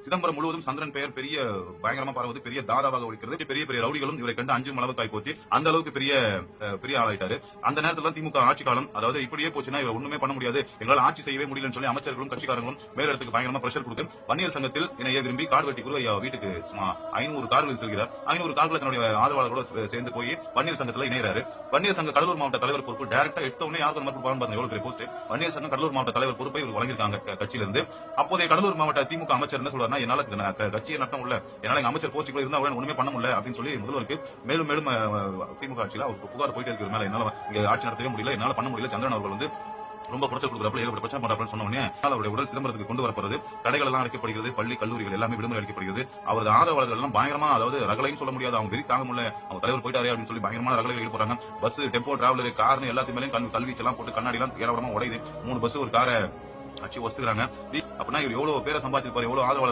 சிதம்பரம் முழுவதும் சந்திரன் பெயர் பெரிய பயங்கரமா பரவுது, பெரிய தாதாவாக ஒழிக்கிறது. பெரிய பெரிய ரவுடிகளும் இவரை கண்டு அஞ்சும் அளவுக்கு போச்சு. அந்த அளவுக்கு பெரிய ஆளாயிட்டாரு. அந்த நேரத்துல திமுக ஆட்சி காலம், அதாவது இப்படியே போச்சுன்னா இவர் ஒண்ணுமே பண்ண முடியாது, எங்களால் ஆட்சி செய்யவே முடியலன்னு சொல்லி அமைச்சர்களும் கட்சிக்காரங்களும் மேலிடத்துக்கு பயங்கரமா பிரஷர் கொடுத்து வன்னியர் சங்கத்தில் இணைய விரும்பி கார் வெட்டி குருவையா வீட்டுக்கு 500 கார்கள் செல்கிறார். 500 கார்களை தன்னுடைய ஆதரவாளர்களோட சேர்ந்து போய் வன்னியர் சங்கத்தில் இணைகிறாரு. வன்னியர் சங்க கடலூர் மாவட்ட தலைவர் பொறுப்பு டைரக்டா எடுத்தவனே யாருக்கு நம்ம பாருங்க எவ்வளவு பெரிய போஸ்ட். வன்னியர் சங்கம் கடலூர் மாவட்ட தலைவர் பொறுப்பை இவர் வழங்கியிருக்காங்க கட்சியில இருந்து. அப்போதைய கடலூர் மாவட்ட திமுக அமைச்சர் என்ன சொல்றாருன்னா, என்னால கட்சியை நட்டம் உள்ள, என்னால எங்க அமைச்சர் போஸ்ட் இருந்தா ஒண்ணுமே பண்ண முடியல அப்படின்னு சொல்லி முதல்வருக்கு மேலும் மேலும் திமுக ஆட்சியில அவருக்கு புகார் போயிட்டு இருக்கிற மேல என்னால இங்க ஆட்சி நடத்தவே முடியல, என்னால பண்ண முடியல. சந்திரன் அவர்கள் ரொம்ப குறைச்சல் கொடுக்குறப்ப ஏகப்பட்ட பிரச்சனை பண்றாப்லன்னு சொன்ன உடனே அவருடைய உடல் சிதம்பரத்துக்கு கொண்டு வரப்படுறது, கடைகள் எல்லாம் அடைக்கப்படுகிறது, பள்ளி கல்லூரிகள் எல்லாமே விடுமுறை அளிக்கப்படுகிறது. அவரது ஆதரவாளர்கள் எல்லாம் பயங்கரமா, அதாவது ரகலையும் சொல்ல முடியாது, அவங்க வெறி தாங்க முடியல, அவங்க தலைவர் போயிட்டாரு அப்படின்னு சொல்லி பயங்கரமான ரகலைகள் ஈடுபடுறாங்க. பஸ், டெம்போ, டிராவலர், கார்னு எல்லாத்தையுமே கல்வீச்சு எல்லாம் போட்டு கண்ணாடி எல்லாம் ஏராளமா உடையுது. 3 பஸ் ஒரு காரை அச்சு ஒத்துக்கிறாங்க. அப்படின்னா இவர் எவ்வளவு பேரை சம்பாதிச்சிருப்பாரு, எவ்வளவு ஆதரவாளர்கள்